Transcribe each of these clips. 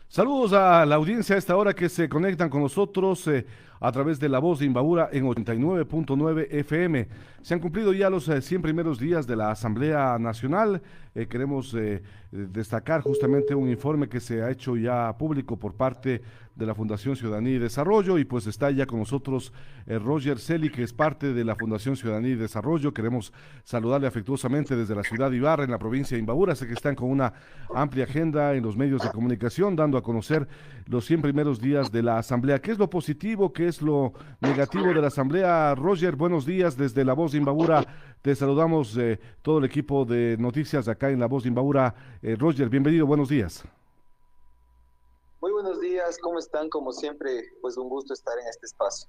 Saludos a la audiencia a esta hora que se conectan con nosotros a través de La Voz de Imbabura en 89.9 FM. Se han cumplido ya los 100 primeros días de la Asamblea Nacional. Queremos destacar justamente un informe que se ha hecho ya público por parte de la Fundación Ciudadanía y Desarrollo, y pues está ya con nosotros Roger Celi, que es parte de la Fundación Ciudadanía y Desarrollo. Queremos saludarle afectuosamente desde la ciudad de Ibarra, en la provincia de Imbabura. Sé que están con una amplia agenda en los medios de comunicación, dando a conocer los 100 primeros días de la Asamblea. ¿Qué es lo positivo? ¿Qué es lo negativo de la Asamblea? Roger, buenos días desde La Voz de Imbabura. Te saludamos todo el equipo de noticias acá en La Voz de Imbabura. Roger, bienvenido, buenos días. Muy buenos días, ¿cómo están? Como siempre, pues un gusto estar en este espacio.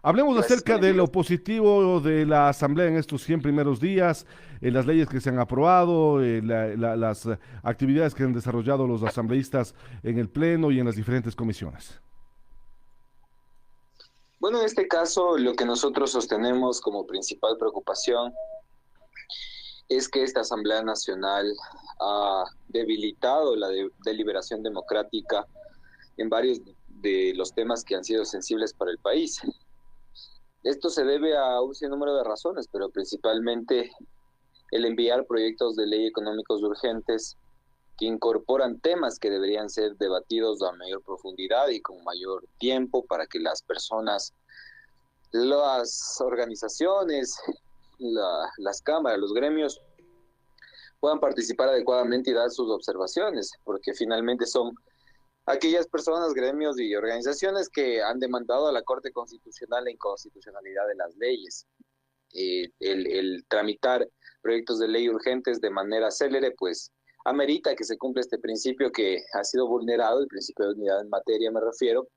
Hablemos Gracias por acerca la de lo invitación. positivo de la Asamblea en estos 100 primeros días, las leyes que se han aprobado, las actividades que han desarrollado los asambleístas en el Pleno y en las diferentes comisiones. Bueno, en este caso, lo que nosotros sostenemos como principal preocupación es que esta Asamblea Nacional ha debilitado la deliberación democrática en varios de los temas que han sido sensibles para el país. Esto se debe a un sinnúmero de razones, pero principalmente el enviar proyectos de ley económicos urgentes que incorporan temas que deberían ser debatidos a mayor profundidad y con mayor tiempo para que las personas, las organizaciones, las cámaras, los gremios puedan participar adecuadamente y dar sus observaciones, porque finalmente son aquellas personas, gremios y organizaciones que han demandado a la Corte Constitucional la inconstitucionalidad de las leyes. El tramitar proyectos de ley urgentes de manera célere, pues amerita que se cumpla este principio que ha sido vulnerado, el principio de unidad en materia me refiero,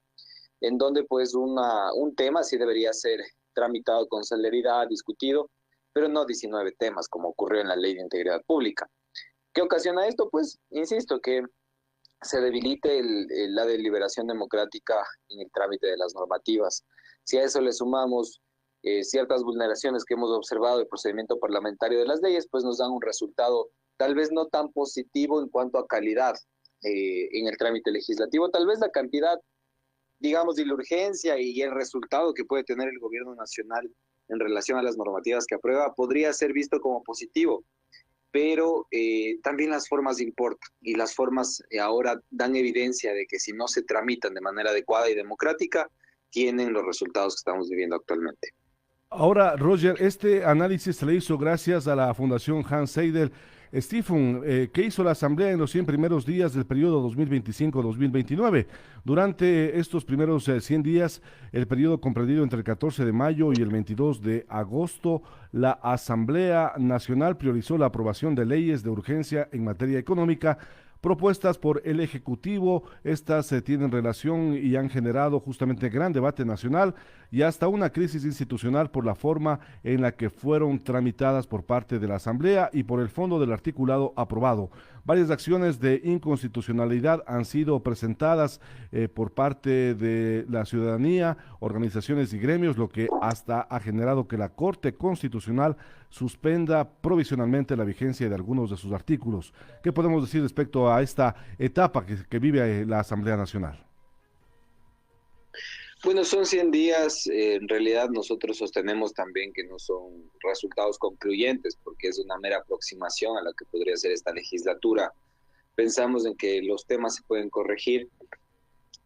en donde pues un tema sí debería ser tramitado con celeridad, discutido, pero no 19 temas como ocurrió en la Ley de Integridad Pública. ¿Qué ocasiona esto? Pues, insisto, que se debilite la deliberación democrática en el trámite de las normativas. Si a eso le sumamos ciertas vulneraciones que hemos observado del procedimiento parlamentario de las leyes, pues nos dan un resultado tal vez no tan positivo en cuanto a calidad en el trámite legislativo. Tal vez la cantidad, digamos, de la urgencia y el resultado que puede tener el gobierno nacional en relación a las normativas que aprueba podría ser visto como positivo, pero también las formas importan y las formas ahora dan evidencia de que si no se tramitan de manera adecuada y democrática, tienen los resultados que estamos viviendo actualmente. Ahora, Roger, este análisis se le hizo gracias a la Fundación Hans Seidel. Stephen, ¿qué hizo la Asamblea en los 100 primeros días del periodo 2025-2029? Durante estos primeros 100 días, el periodo comprendido entre el 14 de mayo y el 22 de agosto, la Asamblea Nacional priorizó la aprobación de leyes de urgencia en materia económica propuestas por el Ejecutivo. Estas tienen relación y han generado justamente gran debate nacional y hasta una crisis institucional por la forma en la que fueron tramitadas por parte de la Asamblea y por el fondo del articulado aprobado. Varias acciones de inconstitucionalidad han sido presentadas por parte de la ciudadanía, organizaciones y gremios, lo que hasta ha generado que la Corte Constitucional suspenda provisionalmente la vigencia de algunos de sus artículos. ¿Qué podemos decir respecto a esta etapa que vive la Asamblea Nacional? Bueno, son 100 días, en realidad nosotros sostenemos también que no son resultados concluyentes porque es una mera aproximación a la que podría ser esta legislatura. Pensamos en que los temas se pueden corregir.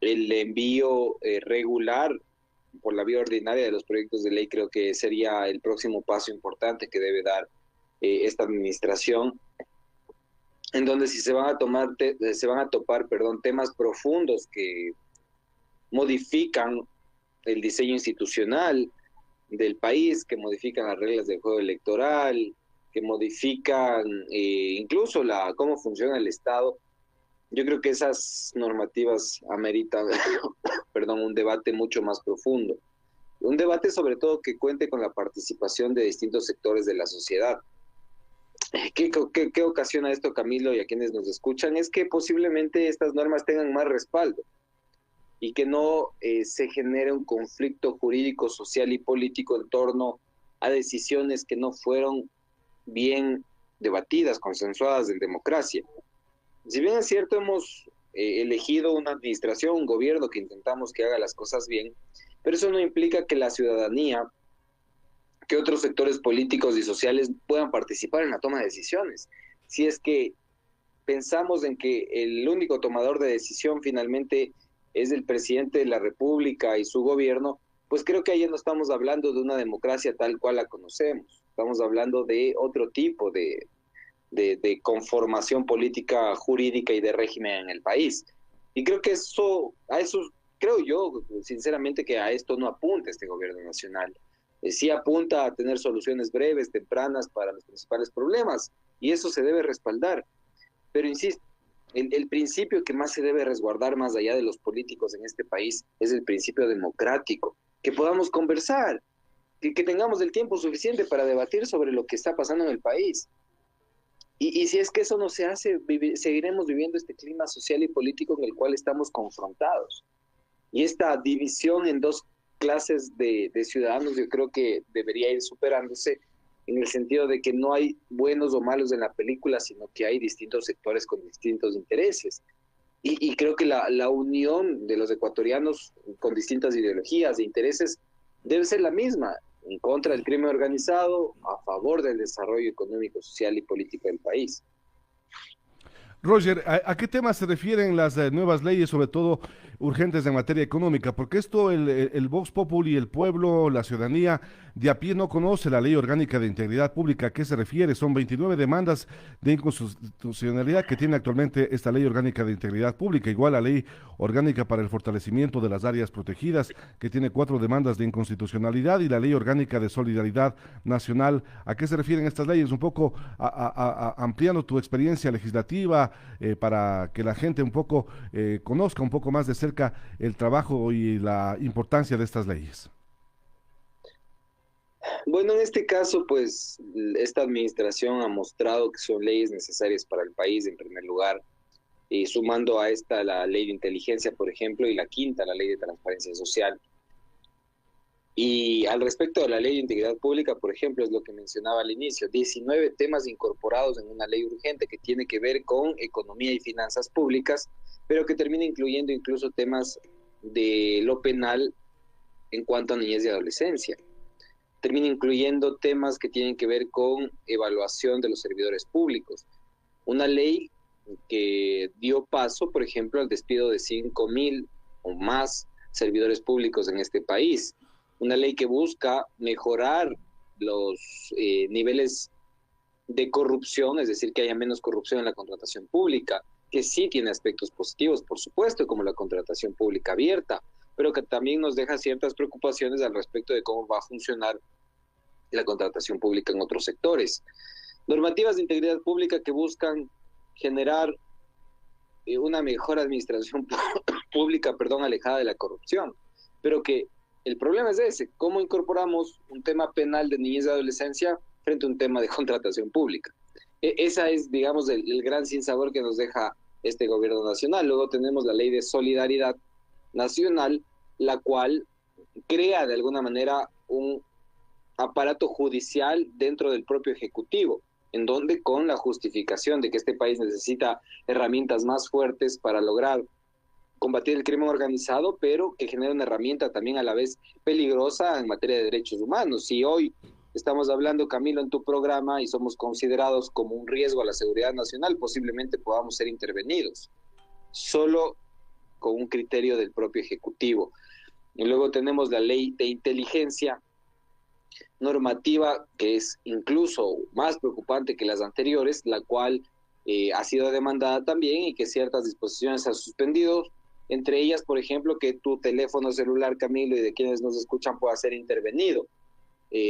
El envío regular por la vía ordinaria de los proyectos de ley creo que sería el próximo paso importante que debe dar esta administración, en donde si se van a se van a topar, perdón, temas profundos que modifican el diseño institucional del país, que modifican las reglas del juego electoral, que modifican incluso cómo funciona el Estado. Yo creo que esas normativas ameritan, perdón, un debate mucho más profundo. Un debate sobre todo que cuente con la participación de distintos sectores de la sociedad. ¿Qué ocasiona esto, Camilo, y a quienes nos escuchan? Es que posiblemente estas normas tengan más respaldo y que no se genere un conflicto jurídico, social y político en torno a decisiones que no fueron bien debatidas, consensuadas en democracia. Si bien es cierto, hemos elegido una administración, un gobierno que intentamos que haga las cosas bien, pero eso no implica que la ciudadanía, que otros sectores políticos y sociales puedan participar en la toma de decisiones. Si es que pensamos en que el único tomador de decisión finalmente es el presidente de la República y su gobierno, pues creo que ahí no estamos hablando de una democracia tal cual la conocemos. Estamos hablando de otro tipo de conformación política, jurídica y de régimen en el país. Y creo que creo yo, sinceramente, que a esto no apunta este gobierno nacional. Sí apunta a tener soluciones breves, tempranas para los principales problemas, y eso se debe respaldar. Pero insisto, el principio que más se debe resguardar más allá de los políticos en este país es el principio democrático, que podamos conversar, que tengamos el tiempo suficiente para debatir sobre lo que está pasando en el país. Y si es que eso no se hace, seguiremos viviendo este clima social y político en el cual estamos confrontados. Y esta división en dos clases de ciudadanos yo creo que debería ir superándose en el sentido de que no hay buenos o malos en la película, sino que hay distintos sectores con distintos intereses. Y creo que la unión de los ecuatorianos con distintas ideologías e intereses debe ser la misma, en contra del crimen organizado, a favor del desarrollo económico, social y político del país. Roger, ¿a qué temas se refieren las nuevas leyes, sobre todo urgentes en materia económica? Porque esto, el Vox Populi, el pueblo, la ciudadanía de a pie no conoce la Ley Orgánica de Integridad Pública. ¿A qué se refiere? Son 29 demandas de inconstitucionalidad que tiene actualmente esta Ley Orgánica de Integridad Pública, igual a Ley Orgánica para el Fortalecimiento de las Áreas Protegidas, que tiene 4 demandas de inconstitucionalidad, y la Ley Orgánica de Solidaridad Nacional. ¿A qué se refieren estas leyes? Un poco ampliando tu experiencia legislativa, para que la gente un poco conozca un poco más de cerca el trabajo y la importancia de estas leyes. Bueno, en este caso, pues esta administración ha mostrado que son leyes necesarias para el país, en primer lugar, y sumando a esta la ley de inteligencia, por ejemplo, y la quinta, la ley de transparencia social. Y al respecto de la ley de integridad pública, por ejemplo, es lo que mencionaba al inicio, 19 temas incorporados en una ley urgente que tiene que ver con economía y finanzas públicas, pero que termina incluyendo incluso temas de lo penal en cuanto a niñez y adolescencia. Termina incluyendo temas que tienen que ver con evaluación de los servidores públicos. Una ley que dio paso, por ejemplo, al despido de 5.000 o más servidores públicos en este país. Una ley que busca mejorar los niveles de corrupción, es decir, que haya menos corrupción en la contratación pública, que sí tiene aspectos positivos, por supuesto, como la contratación pública abierta, pero que también nos deja ciertas preocupaciones al respecto de cómo va a funcionar la contratación pública en otros sectores. Normativas de integridad pública que buscan generar una mejor administración pública, alejada de la corrupción, pero que el problema es ese, ¿cómo incorporamos un tema penal de niñez y adolescencia frente a un tema de contratación pública? Esa es, digamos, el gran sinsabor que nos deja este gobierno nacional. Luego tenemos la ley de solidaridad nacional, la cual crea de alguna manera un aparato judicial dentro del propio Ejecutivo, en donde con la justificación de que este país necesita herramientas más fuertes para lograr combatir el crimen organizado, pero que genera una herramienta también a la vez peligrosa en materia de derechos humanos. Si hoy estamos hablando, Camilo, en tu programa y somos considerados como un riesgo a la seguridad nacional, posiblemente podamos ser intervenidos, solo con un criterio del propio Ejecutivo. Y luego tenemos la ley de inteligencia, normativa que es incluso más preocupante que las anteriores, la cual ha sido demandada también y que ciertas disposiciones han suspendido, entre ellas, por ejemplo, que tu teléfono celular, Camilo, y de quienes nos escuchan pueda ser intervenido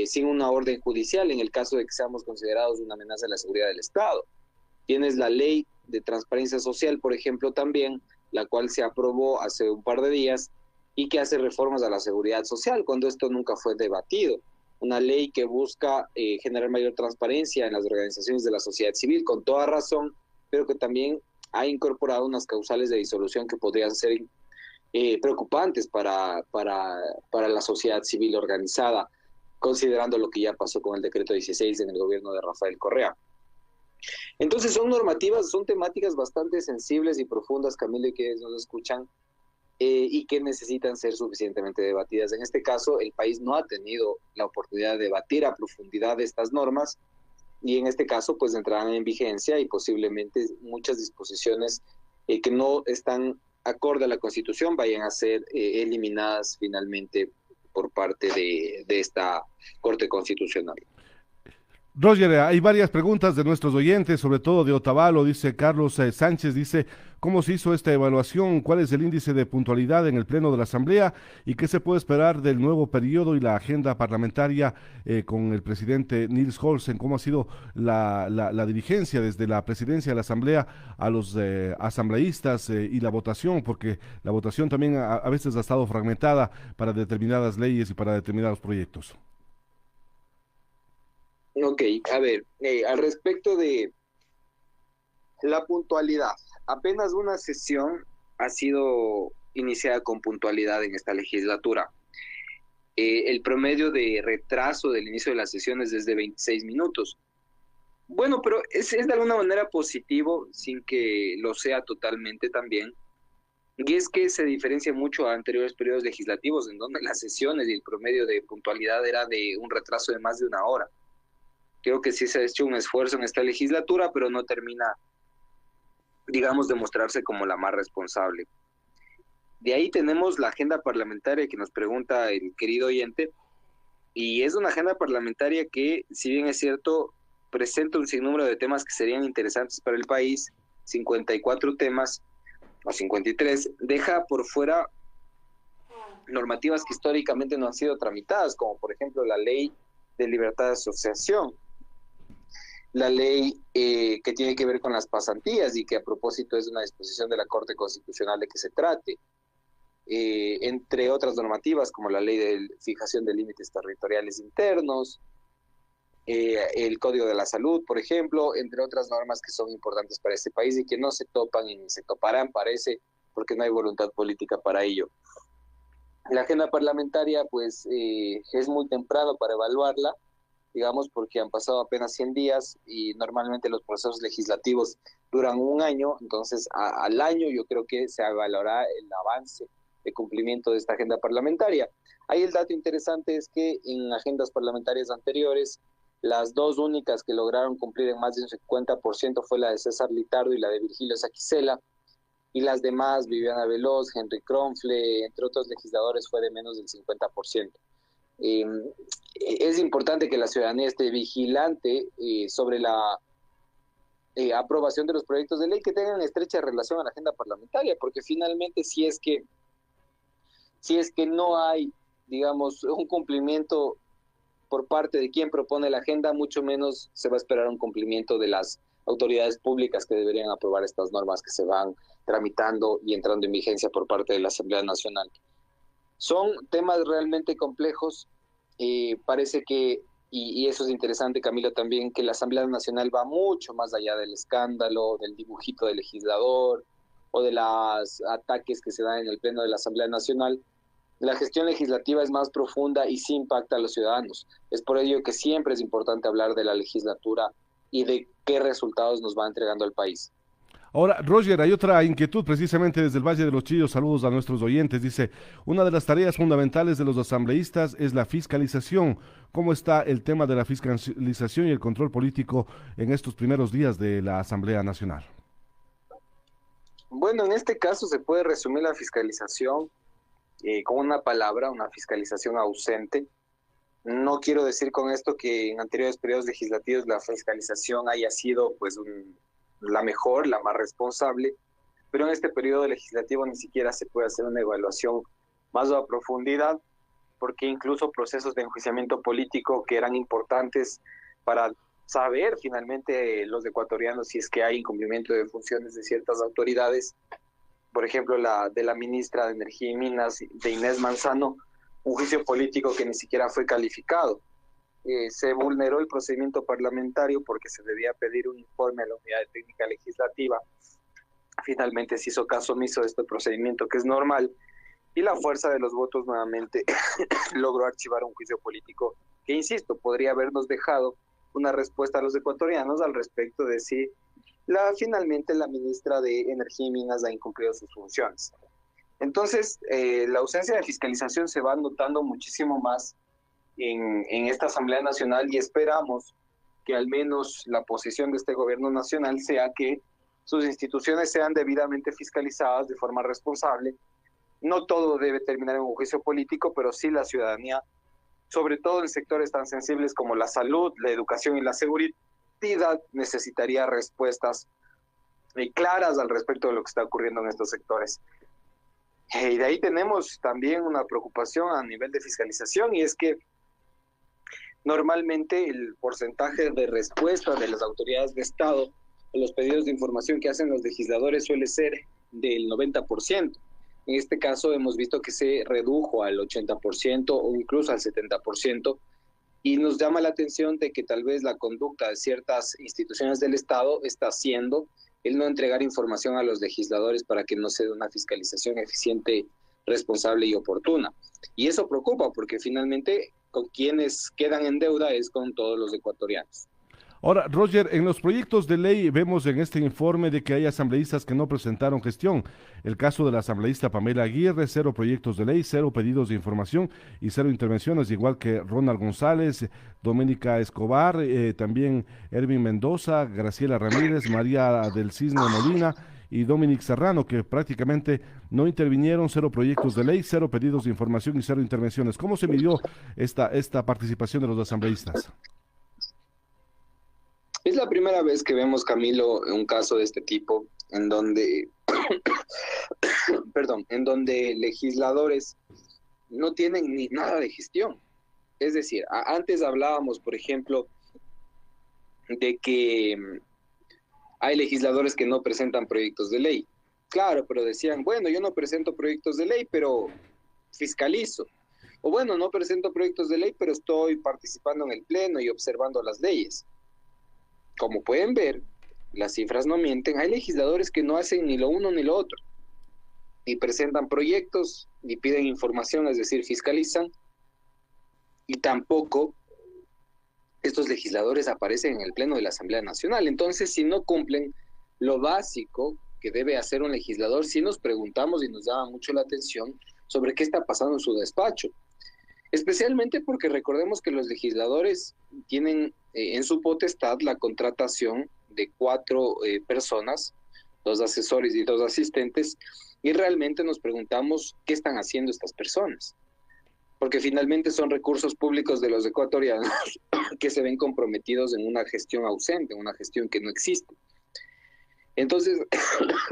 sin una orden judicial en el caso de que seamos considerados una amenaza a la seguridad del Estado. Tienes la ley de transparencia social, por ejemplo, también, la cual se aprobó hace un par de días y que hace reformas a la seguridad social, cuando esto nunca fue debatido. Una ley que busca generar mayor transparencia en las organizaciones de la sociedad civil, con toda razón, pero que también ha incorporado unas causales de disolución que podrían ser preocupantes para la sociedad civil organizada, considerando lo que ya pasó con el decreto 16 en el gobierno de Rafael Correa. Entonces son normativas, son temáticas bastante sensibles y profundas, Camilo, y que nos escuchan, y que necesitan ser suficientemente debatidas. En este caso, el país no ha tenido la oportunidad de debatir a profundidad estas normas, y en este caso pues entrarán en vigencia y posiblemente muchas disposiciones que no están acorde a la Constitución vayan a ser eliminadas finalmente por parte de esta Corte Constitucional. Roger, hay varias preguntas de nuestros oyentes, sobre todo de Otavalo, dice Carlos Sánchez, dice, ¿cómo se hizo esta evaluación? ¿Cuál es el índice de puntualidad en el Pleno de la Asamblea? ¿Y qué se puede esperar del nuevo periodo y la agenda parlamentaria con el presidente Niels Holsten? ¿Cómo ha sido la dirigencia desde la presidencia de la Asamblea a los asambleístas y la votación? Porque la votación también a veces ha estado fragmentada para determinadas leyes y para determinados proyectos. Ok, a ver, al respecto de la puntualidad, apenas una sesión ha sido iniciada con puntualidad en esta legislatura. El promedio de retraso del inicio de las sesiones es de 26 minutos. Bueno, pero es de alguna manera positivo, sin que lo sea totalmente también. Y es que se diferencia mucho a anteriores periodos legislativos, en donde las sesiones y el promedio de puntualidad era de un retraso de más de una hora. Creo que sí se ha hecho un esfuerzo en esta legislatura, pero no termina, digamos, de mostrarse como la más responsable. De ahí tenemos la agenda parlamentaria que nos pregunta el querido oyente, y es una agenda parlamentaria que, si bien es cierto, presenta un sinnúmero de temas que serían interesantes para el país, 54 temas, o 53, deja por fuera normativas que históricamente no han sido tramitadas, como por ejemplo la ley de libertad de asociación, la ley que tiene que ver con las pasantías y que a propósito es una disposición de la Corte Constitucional de que se trate, entre otras normativas como la ley de fijación de límites territoriales internos, el Código de la Salud, por ejemplo, entre otras normas que son importantes para este país y que no se topan y ni se toparán, parece, porque no hay voluntad política para ello. La agenda parlamentaria, pues, es muy temprano para evaluarla, digamos, porque han pasado apenas 100 días y normalmente los procesos legislativos duran un año, entonces al año yo creo que se evaluará el avance de cumplimiento de esta agenda parlamentaria. Ahí el dato interesante es que en agendas parlamentarias anteriores, las dos únicas que lograron cumplir en más de un 50% fue la de César Litardo y la de Virgilio Saquicela, y las demás, Viviana Veloz, Henry Kronfle, entre otros legisladores, fue de menos del 50%. Es importante que la ciudadanía esté vigilante sobre la aprobación de los proyectos de ley que tengan estrecha relación a la agenda parlamentaria, porque finalmente si es que no hay, digamos, un cumplimiento por parte de quien propone la agenda, mucho menos se va a esperar un cumplimiento de las autoridades públicas que deberían aprobar estas normas que se van tramitando y entrando en vigencia por parte de la Asamblea Nacional. Son temas realmente complejos. Parece que, y eso es interesante, Camilo, también, que la Asamblea Nacional va mucho más allá del escándalo, del dibujito del legislador o de los ataques que se dan en el Pleno de la Asamblea Nacional. La gestión legislativa es más profunda y sí impacta a los ciudadanos. Es por ello que siempre es importante hablar de la legislatura y de qué resultados nos va entregando el país. Ahora, Roger, hay otra inquietud precisamente desde el Valle de los Chillos. Saludos a nuestros oyentes. Dice, una de las tareas fundamentales de los asambleístas es la fiscalización. ¿Cómo está el tema de la fiscalización y el control político en estos primeros días de la Asamblea Nacional? Bueno, en este caso se puede resumir la fiscalización con una palabra, una fiscalización ausente. No quiero decir con esto que en anteriores periodos legislativos la fiscalización haya sido pues la mejor, la más responsable, pero en este periodo legislativo ni siquiera se puede hacer una evaluación más a profundidad, porque incluso procesos de enjuiciamiento político que eran importantes para saber finalmente los ecuatorianos si es que hay incumplimiento de funciones de ciertas autoridades, por ejemplo la de la ministra de Energía y Minas, de Inés Manzano, un juicio político que ni siquiera fue calificado. Se vulneró el procedimiento parlamentario porque se debía pedir un informe a la Unidad de Técnica Legislativa. Finalmente se hizo caso omiso de este procedimiento, que es normal, y la fuerza de los votos nuevamente logró archivar un juicio político que, insisto, podría habernos dejado una respuesta a los ecuatorianos al respecto de si finalmente la ministra de Energía y Minas ha incumplido sus funciones. Entonces, la ausencia de fiscalización se va notando muchísimo más en esta Asamblea Nacional y esperamos que al menos la posición de este gobierno nacional sea que sus instituciones sean debidamente fiscalizadas de forma responsable. No todo debe terminar en un juicio político, pero sí la ciudadanía, sobre todo en sectores tan sensibles como la salud, la educación y la seguridad, necesitaría respuestas claras al respecto de lo que está ocurriendo en estos sectores. Y de ahí tenemos también una preocupación a nivel de fiscalización, y es que normalmente el porcentaje de respuesta de las autoridades de Estado a los pedidos de información que hacen los legisladores suele ser del 90%. En este caso hemos visto que se redujo al 80% o incluso al 70%, y nos llama la atención de que tal vez la conducta de ciertas instituciones del Estado está haciendo el no entregar información a los legisladores para que no se dé una fiscalización eficiente, responsable y oportuna. Y eso preocupa porque finalmente con quienes quedan en deuda es con todos los ecuatorianos. Ahora, Roger, en los proyectos de ley vemos en este informe de que hay asambleístas que no presentaron gestión. El caso de la asambleísta Pamela Aguirre, 0 proyectos de ley, 0 pedidos de información y 0 intervenciones, igual que Ronald González, Doménica Escobar, también Erwin Mendoza, Graciela Ramírez, María del Cisne Molina y Dominic Serrano, que prácticamente no intervinieron, 0 proyectos de ley, 0 pedidos de información y 0 intervenciones. ¿Cómo se midió esta participación de los asambleístas? Es la primera vez que vemos, Camilo, un caso de este tipo, en donde, en donde legisladores no tienen ni nada de gestión. Es decir, antes hablábamos, por ejemplo, de que hay legisladores que no presentan proyectos de ley. Claro, pero decían, bueno, yo no presento proyectos de ley, pero fiscalizo. O bueno, no presento proyectos de ley, pero estoy participando en el pleno y observando las leyes. Como pueden ver, las cifras no mienten. Hay legisladores que no hacen ni lo uno ni lo otro. Ni presentan proyectos, ni piden información, es decir, fiscalizan. Y tampoco estos legisladores aparecen en el Pleno de la Asamblea Nacional. Entonces, si no cumplen lo básico que debe hacer un legislador, sí nos preguntamos y nos llama mucho la atención sobre qué está pasando en su despacho. Especialmente porque recordemos que los legisladores tienen en su potestad la contratación de 4 personas, 2 asesores y 2 asistentes, y realmente nos preguntamos qué están haciendo estas personas, porque finalmente son recursos públicos de los ecuatorianos que se ven comprometidos en una gestión ausente, en una gestión que no existe. Entonces,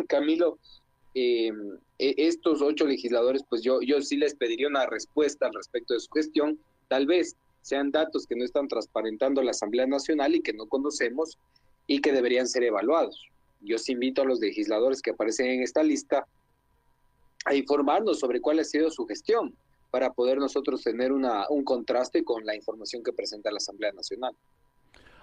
Camilo, estos 8 legisladores, pues yo sí les pediría una respuesta al respecto de su gestión. Tal vez sean datos que no están transparentando la Asamblea Nacional y que no conocemos y que deberían ser evaluados. Yo sí invito a los legisladores que aparecen en esta lista a informarnos sobre cuál ha sido su gestión para poder nosotros tener un contraste con la información que presenta la Asamblea Nacional.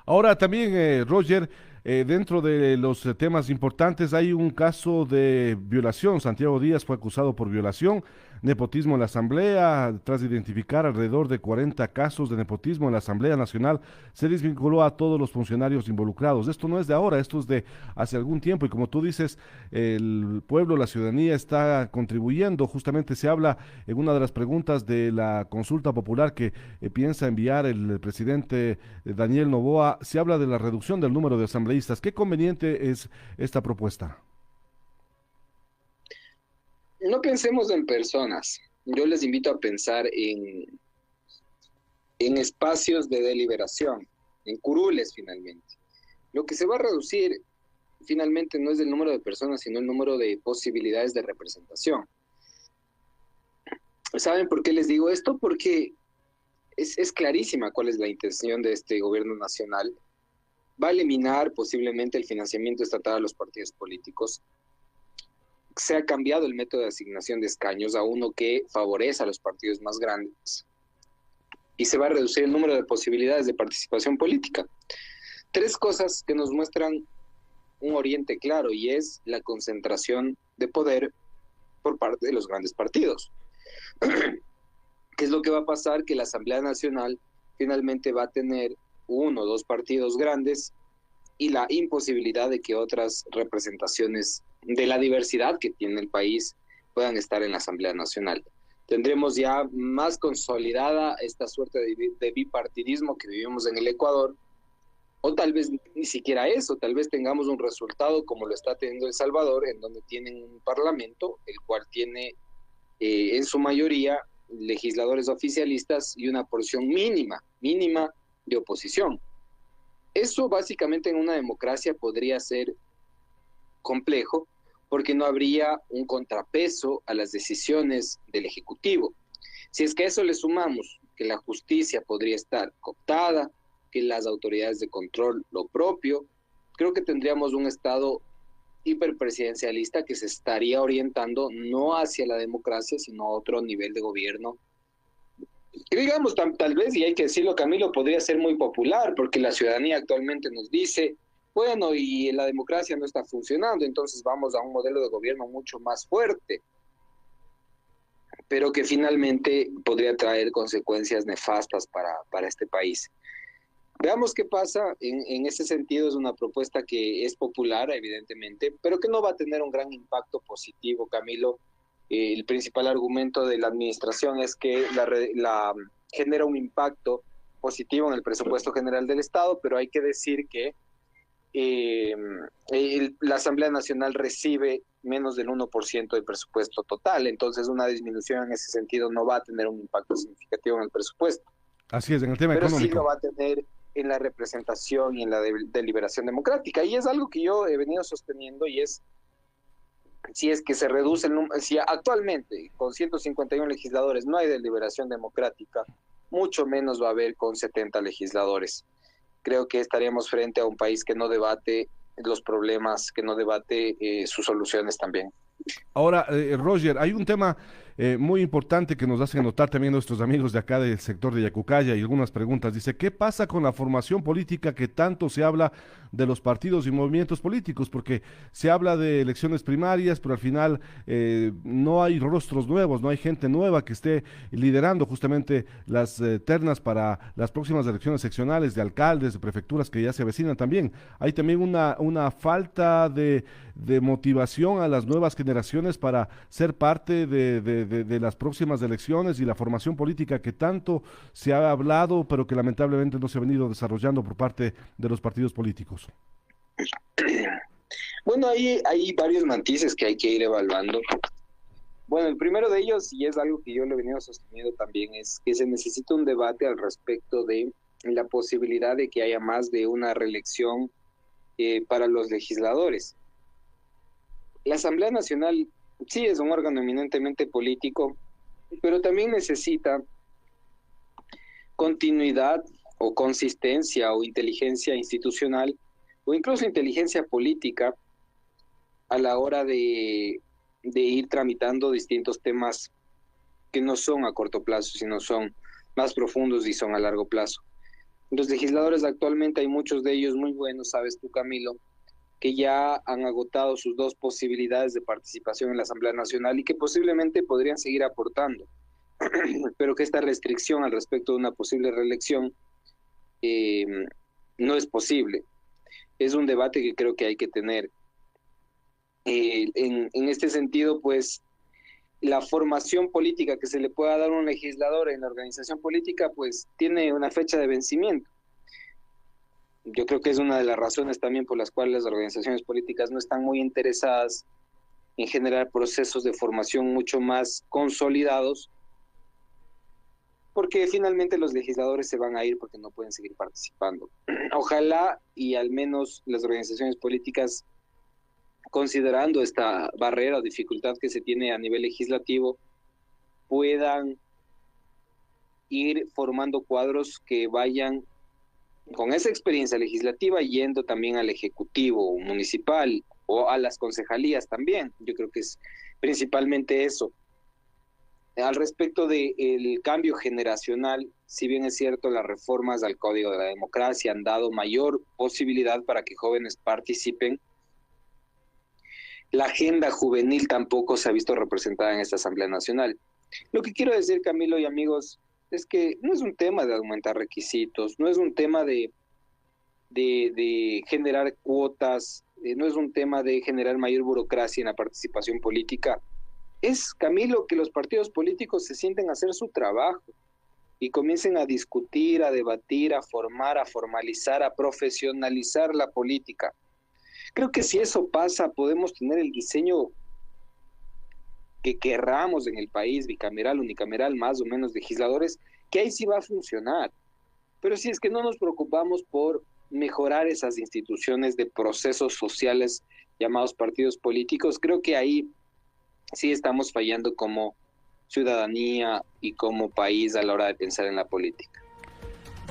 Ahora también, Roger, dentro de los temas importantes hay un caso de violación. Santiago Díaz fue acusado por violación, nepotismo en la Asamblea. Tras identificar alrededor de 40 casos de nepotismo en la Asamblea Nacional, se desvinculó a todos los funcionarios involucrados. Esto no es de ahora, esto es de hace algún tiempo y como tú dices, el pueblo, la ciudadanía está contribuyendo. Justamente se habla en una de las preguntas de la consulta popular que piensa enviar el presidente Daniel Noboa. Se habla de la reducción del número de asambleístas. ¿Qué conveniente es esta propuesta? No pensemos en personas. Yo les invito a pensar en espacios de deliberación, en curules finalmente. Lo que se va a reducir finalmente no es el número de personas, sino el número de posibilidades de representación. ¿Saben por qué les digo esto? Porque es clarísima cuál es la intención de este gobierno nacional. Va a eliminar posiblemente el financiamiento estatal a los partidos políticos. Se ha cambiado el método de asignación de escaños a uno que favorece a los partidos más grandes. Y se va a reducir el número de posibilidades de participación política. 3 cosas que nos muestran un oriente claro, y es la concentración de poder por parte de los grandes partidos. ¿Qué es lo que va a pasar? Que la Asamblea Nacional finalmente va a tener uno o dos partidos grandes y la imposibilidad de que otras representaciones de la diversidad que tiene el país puedan estar en la Asamblea Nacional. Tendremos ya más consolidada esta suerte de bipartidismo que vivimos en el Ecuador, o tal vez ni siquiera eso, tal vez tengamos un resultado como lo está teniendo El Salvador, en donde tienen un parlamento, el cual tiene en su mayoría legisladores oficialistas y una porción mínima de oposición. Eso básicamente en una democracia podría ser complejo, porque no habría un contrapeso a las decisiones del Ejecutivo. Si es que a eso le sumamos que la justicia podría estar cooptada, que las autoridades de control lo propio, creo que tendríamos un Estado hiperpresidencialista que se estaría orientando no hacia la democracia, sino a otro nivel de gobierno. Y digamos, tal vez, y hay que decirlo, Camilo, podría ser muy popular, porque la ciudadanía actualmente nos dice, bueno, y la democracia no está funcionando, entonces vamos a un modelo de gobierno mucho más fuerte, pero que finalmente podría traer consecuencias nefastas para este país. Veamos qué pasa. En ese sentido es una propuesta que es popular, evidentemente, pero que no va a tener un gran impacto positivo, Camilo. El principal argumento de la administración es que genera un impacto positivo en el presupuesto general del Estado, pero hay que decir que la Asamblea Nacional recibe menos del 1% del presupuesto total, entonces una disminución en ese sentido no va a tener un impacto significativo en el presupuesto. Así es, en el tema pero económico. Sí lo va a tener en la representación y en la deliberación democrática, y es algo que yo he venido sosteniendo, y es, si es que se reduce el número, si actualmente con 151 legisladores no hay deliberación democrática, mucho menos va a haber con 70 legisladores. Creo que estaríamos frente a un país que no debate los problemas, que no debate sus soluciones también. Ahora, Roger, hay un tema muy importante que nos hacen notar también nuestros amigos de acá del sector de Yacucaya y algunas preguntas. Dice, ¿qué pasa con la formación política que tanto se habla de los partidos y movimientos políticos? Porque se habla de elecciones primarias, pero al final no hay rostros nuevos, no hay gente nueva que esté liderando justamente las ternas para las próximas elecciones seccionales de alcaldes, de prefecturas que ya se avecinan también. Hay también una falta de motivación a las nuevas generaciones para ser parte de las próximas elecciones y la formación política que tanto se ha hablado, pero que lamentablemente no se ha venido desarrollando por parte de los partidos políticos. Bueno, hay varios matices que hay que ir evaluando. Bueno, el primero de ellos, y es algo que yo le he venido sosteniendo también, es que se necesita un debate al respecto de la posibilidad de que haya más de una reelección para los legisladores. La Asamblea Nacional sí es un órgano eminentemente político, pero también necesita continuidad o consistencia o inteligencia institucional o incluso inteligencia política a la hora de ir tramitando distintos temas que no son a corto plazo, sino son más profundos y son a largo plazo. Los legisladores actualmente hay muchos de ellos muy buenos, sabes tú, Camilo, que ya han agotado sus dos posibilidades de participación en la Asamblea Nacional y que posiblemente podrían seguir aportando, pero que esta restricción al respecto de una posible reelección no es posible. Es un debate que creo que hay que tener. En este sentido, pues, la formación política que se le pueda dar a un legislador en la organización política, pues, tiene una fecha de vencimiento. Yo creo que es una de las razones también por las cuales las organizaciones políticas no están muy interesadas en generar procesos de formación mucho más consolidados, porque finalmente los legisladores se van a ir porque no pueden seguir participando. Ojalá y al menos las organizaciones políticas, considerando esta barrera o dificultad que se tiene a nivel legislativo, puedan ir formando cuadros que vayan con esa experiencia legislativa yendo también al ejecutivo municipal o a las concejalías también. Yo creo que es principalmente eso. Al respecto del cambio generacional, si bien es cierto, las reformas al Código de la Democracia han dado mayor posibilidad para que jóvenes participen, la agenda juvenil tampoco se ha visto representada en esta Asamblea Nacional. Lo que quiero decir, Camilo y amigos, es que no es un tema de aumentar requisitos, no es un tema de generar cuotas, no es un tema de generar mayor burocracia en la participación política. Es, Camilo, que los partidos políticos se sienten a hacer su trabajo y comiencen a discutir, a debatir, a formar, a formalizar, a profesionalizar la política. Creo que si eso pasa, podemos tener el diseño que querramos en el país, bicameral, unicameral, más o menos legisladores, que ahí sí va a funcionar. Pero si es que no nos preocupamos por mejorar esas instituciones de procesos sociales llamados partidos políticos, creo que ahí sí estamos fallando como ciudadanía y como país a la hora de pensar en la política.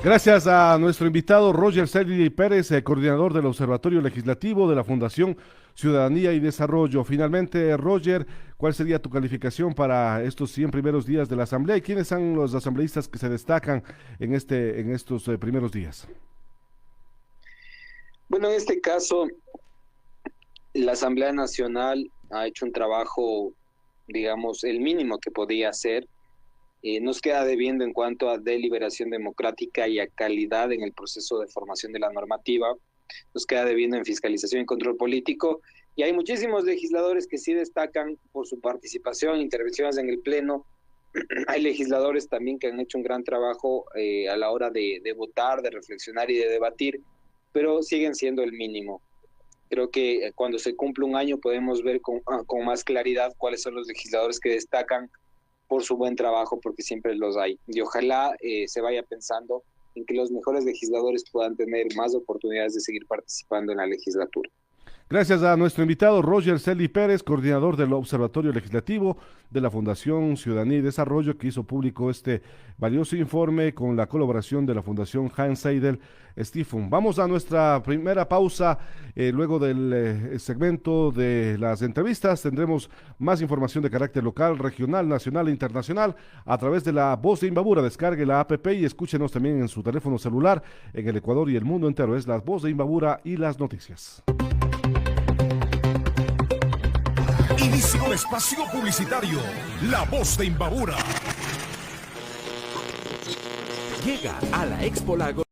Gracias a nuestro invitado Roger Celi Pérez, coordinador del Observatorio Legislativo de la Fundación Ciudadanía y Desarrollo. Finalmente, Roger, ¿cuál sería tu calificación para estos 100 primeros días de la Asamblea y quiénes son los asambleístas que se destacan en estos primeros días? Bueno, en este caso, la Asamblea Nacional ha hecho un trabajo, digamos, el mínimo que podía hacer. Nos queda debiendo en cuanto a deliberación democrática y a calidad en el proceso de formación de la normativa. Nos queda debiendo en fiscalización y control político. Y hay muchísimos legisladores que sí destacan por su participación, intervenciones en el Pleno. Hay legisladores también que han hecho un gran trabajo a la hora de votar, de reflexionar y de debatir, pero siguen siendo el mínimo. Creo que cuando se cumple un año podemos ver con más claridad cuáles son los legisladores que destacan por su buen trabajo, porque siempre los hay. Y ojalá se vaya pensando en que los mejores legisladores puedan tener más oportunidades de seguir participando en la legislatura. Gracias a nuestro invitado Roger Celi Pérez, coordinador del Observatorio Legislativo de la Fundación Ciudadanía y Desarrollo, que hizo público este valioso informe con la colaboración de la Fundación Hans Seidel Stiftung. Vamos a nuestra primera pausa. Luego del segmento de las entrevistas tendremos más información de carácter local, regional, nacional e internacional a través de la Voz de Imbabura. Descargue la app y escúchenos también en su teléfono celular en el Ecuador y el mundo entero. Es la Voz de Imbabura y las noticias. Inicio espacio publicitario. La Voz de Imbabura. Llega a la Expo Lago